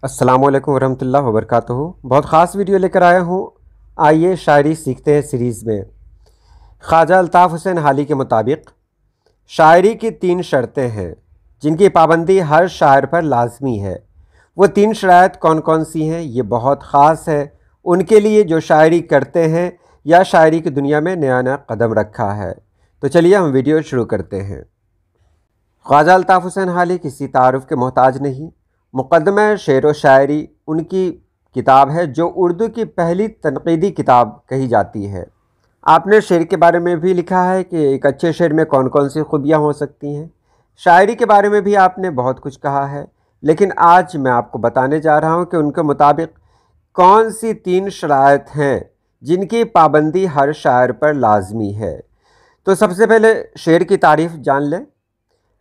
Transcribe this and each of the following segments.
अस्सलामुअलैकुम वरहमतुल्लाहि वबरकातुहू। बहुत ख़ास वीडियो लेकर आया हूँ। आइए शायरी सीखते हैं सीरीज़ में। ख्वाजा अल्ताफ़ हुसैन हाली के मुताबिक शायरी की 3 शर्तें हैं जिनकी पाबंदी हर शायर पर लाजमी है। वो 3 शराइत कौन कौन सी हैं ये बहुत ख़ास है उनके लिए जो शायरी करते हैं या शायरी की दुनिया में नया नया कदम रखा है। तो चलिए हम वीडियो शुरू करते हैं। ख्वाजा अल्ताफ़ हुसैन हाली किसी तारुफ़ के मोहताज नहीं। मुक़द्दमा शेर व शायरी उनकी किताब है जो उर्दू की पहली तनक़ीदी किताब कही जाती है। आपने शेर के बारे में भी लिखा है कि एक अच्छे शेर में कौन कौन सी खूबियाँ हो सकती हैं। शायरी के बारे में भी आपने बहुत कुछ कहा है, लेकिन आज मैं आपको बताने जा रहा हूँ कि उनके मुताबिक कौन सी 3 शराइत हैं जिनकी पाबंदी हर शायर पर लाजमी है। तो सबसे पहले शेर की तारीफ़ जान लें।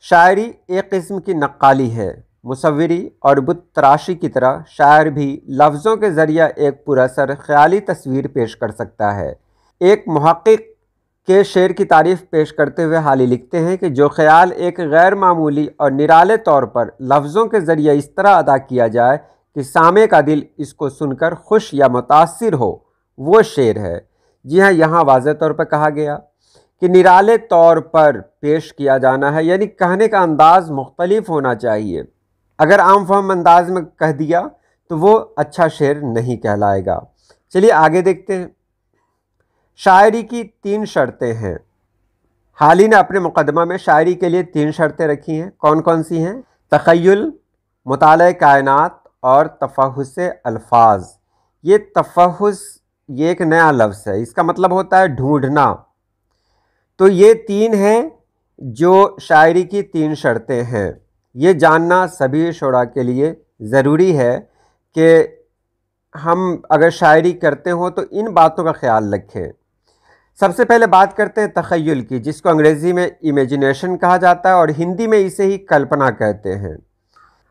शायरी एक किस्म की नक्काली है। मुसव्विरी और बुत तराशी की तरह शायर भी लफ्ज़ों के ज़रिए एक पुरअसर ख़याली तस्वीर पेश कर सकता है। एक मुहक़्क़िक़ के शेर की तारीफ़ पेश करते हुए हाली लिखते हैं कि जो ख़याल एक गैर मामूली और निराले तौर पर लफ्ज़ों के ज़रिए इस तरह अदा किया जाए कि सामे का दिल इसको सुनकर खुश या मुतासिर हो, वो शेर है। जी हाँ, यहाँ वाज़ेह तौर पर कहा गया कि निराले तौर पर पेश किया जाना है, यानी कहने का अंदाज़ मुख्तलिफ होना चाहिए। अगर आम फहम अंदाज में कह दिया तो वो अच्छा शेर नहीं कहलाएगा। चलिए आगे देखते हैं। शायरी की 3 शर्तें हैं। हाली ने अपने मुक़द्दमा में शायरी के लिए 3 शर्तें रखी हैं। कौन कौन सी हैं? तख़य्युल, मुताले कायनात और तफ़हुस्से अल्फाज। ये तफ़हुस ये एक नया लफ्ज़ है, इसका मतलब होता है ढूंढना। तो ये 3 हैं जो शायरी की 3 शर्तें हैं। ये जानना सभी शुरा के लिए ज़रूरी है कि हम अगर शायरी करते हो तो इन बातों का ख्याल रखें। सबसे पहले बात करते हैं तख़य्युल की, जिसको अंग्रेज़ी में इमेजिनेशन कहा जाता है और हिंदी में इसे ही कल्पना कहते हैं।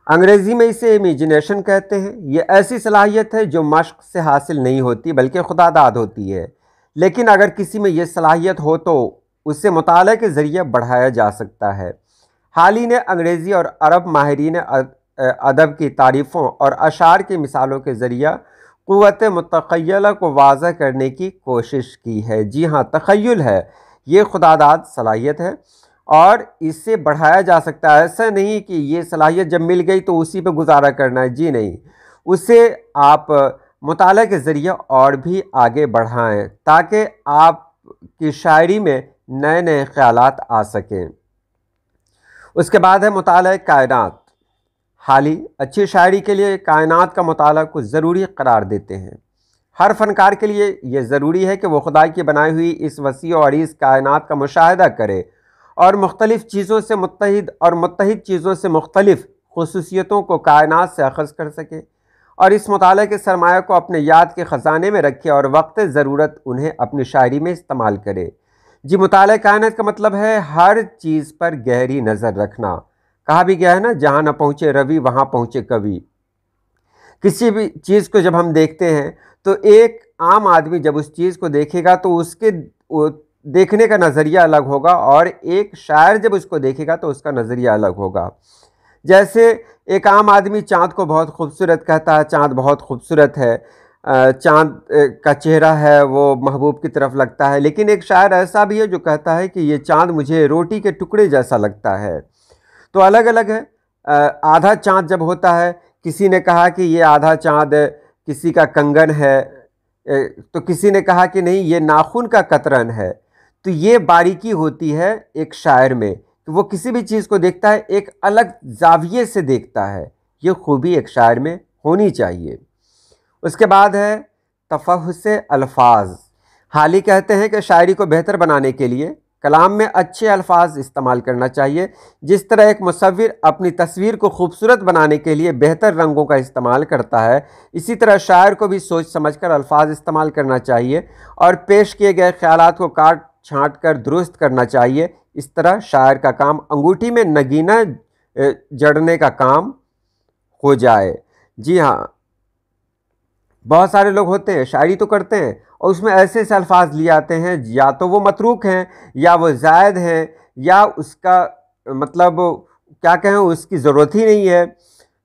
अंग्रेज़ी में इसे इमेजिनेशन कहते हैं। ये ऐसी सलाहियत है जो मश्क़ से हासिल नहीं होती बल्कि खुदादाद होती है, लेकिन अगर किसी में ये सलाहियत हो तो उसे मुताले के ज़रिए बढ़ाया जा सकता है। हाली ने अंग्रेज़ी और अरब माहिरीन अदब की तारीफ़ों और अशार की मिसालों के ज़रिए क़ुव्वत मुतख़य्यला को वाज़ह करने की कोशिश की है। जी हाँ, तख़य्युल है, ये खुदादाद सलाहियत है और इससे बढ़ाया जा सकता है। ऐसा नहीं कि ये सलाहियत जब मिल गई तो उसी पे गुजारा करना है, जी नहीं, उसे आप मुताले के ज़रिए और भी आगे बढ़ाएं ताकि आपकी शायरी में नए नए ख़यालात आ सकें। उसके बाद है मुताला कायनात। हाली अच्छी शायरी के लिए कायनात का मुताला को ज़रूरी करार देते हैं। हर फ़नकार के लिए ये ज़रूरी है कि वह खुदा की बनाई हुई इस वसी और अरीज़ कायनात का मुशाहिदा करे और मुख्तलिफ़ चीज़ों से मुत्तहिद और मुत्तहिद चीज़ों से मुख्तलिफ़ खुसूसियतों को कायनात से अख़ज़ कर सके और इस मुताले के सरमाया को अपने याद के ख़जाने में रखे और वक्त ज़रूरत उन्हें अपनी शायरी में इस्तेमाल करे। जी, मुताले कायनात का मतलब है हर चीज़ पर गहरी नज़र रखना। कहा भी गया है ना, जहाँ न पहुँचे रवि वहाँ पहुँचे कवि। किसी भी चीज़ को जब हम देखते हैं तो एक आम आदमी जब उस चीज़ को देखेगा तो उसके देखने का नज़रिया अलग होगा और एक शायर जब उसको देखेगा तो उसका नज़रिया अलग होगा। जैसे एक आम आदमी चाँद को बहुत खूबसूरत कहता है, चाँद बहुत खूबसूरत है, चाँद का चेहरा है वो महबूब की तरफ लगता है, लेकिन एक शायर ऐसा भी है जो कहता है कि ये चाँद मुझे रोटी के टुकड़े जैसा लगता है। तो अलग अलग है। आधा चाँद जब होता है, किसी ने कहा कि ये आधा चाँद किसी का कंगन है, तो किसी ने कहा कि नहीं ये नाखून का कतरन है। तो ये बारीकी होती है एक शायर में कि वो किसी भी चीज़ को देखता है एक अलग जाविये से देखता है। ये खूबी एक शायर में होनी चाहिए। उसके बाद है तफ़हुस्से अल्फाज। हाली कहते हैं कि शायरी को बेहतर बनाने के लिए कलाम में अच्छे अल्फाज इस्तेमाल करना चाहिए। जिस तरह एक मुसव्विर अपनी तस्वीर को खूबसूरत बनाने के लिए बेहतर रंगों का इस्तेमाल करता है, इसी तरह शायर को भी सोच समझकर अल्फाज इस्तेमाल करना चाहिए और पेश किए गए ख्यालात को काट छाँट कर दुरुस्त करना चाहिए। इस तरह शायर का काम अंगूठी में नगीना जड़ने का काम हो जाए। जी हाँ, बहुत सारे लोग होते हैं शायरी तो करते हैं और उसमें ऐसे ऐसे अल्फाज लिए आते हैं, या तो वो मतरूक हैं या वो ज़ायद हैं या उसका मतलब क्या कहें उसकी ज़रूरत ही नहीं है।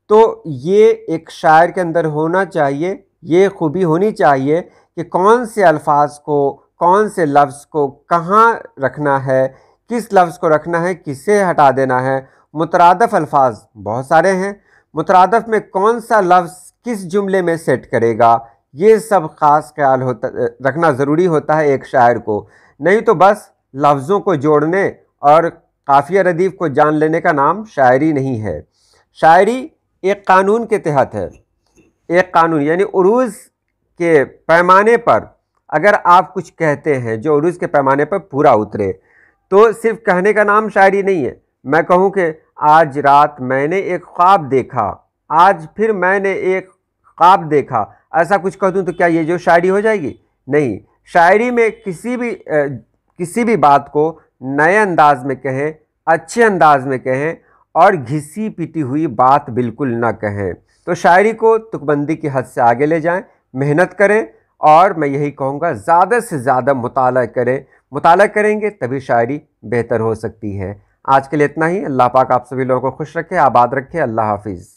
तो ये एक शायर के अंदर होना चाहिए, ये खूबी होनी चाहिए कि कौन से अल्फाज को, कौन से लफ्ज़ को कहाँ रखना है, किस लफ्ज़ को रखना है, किसे हटा देना है। मुतरादफ़ अल्फाज बहुत सारे हैं, मुतरादफ़ में कौन सा लफ्ज़ किस जुमले में सेट करेगा, ये सब ख़ास ख्याल होता रखना ज़रूरी होता है एक शायर को। नहीं तो बस लफ्ज़ों को जोड़ने और काफ़िया रदीफ़ को जान लेने का नाम शायरी नहीं है। शायरी एक कानून के तहत है, एक कानून यानी उरूज़ के पैमाने पर अगर आप कुछ कहते हैं जो उरूज़ के पैमाने पर पूरा उतरे, तो सिर्फ कहने का नाम शायरी नहीं है। मैं कहूँ कि आज रात मैंने एक ख्वाब देखा, आज फिर मैंने एक ख्वाब देखा, ऐसा कुछ कह दूँ तो क्या ये जो शायरी हो जाएगी? नहीं। शायरी में किसी भी बात को नए अंदाज में कहें, अच्छे अंदाज में कहें और घिसी पिटी हुई बात बिल्कुल ना कहें। तो शायरी को तुकबंदी की हद से आगे ले जाएं, मेहनत करें और मैं यही कहूँगा ज़्यादा से ज़्यादा मुताला करें। मुताला करेंगे तभी शायरी बेहतर हो सकती है। आज के लिए इतना ही। अल्लाह पाक आप सभी लोगों को खुश रखे, आबाद रखे। अल्लाह हाफिज़।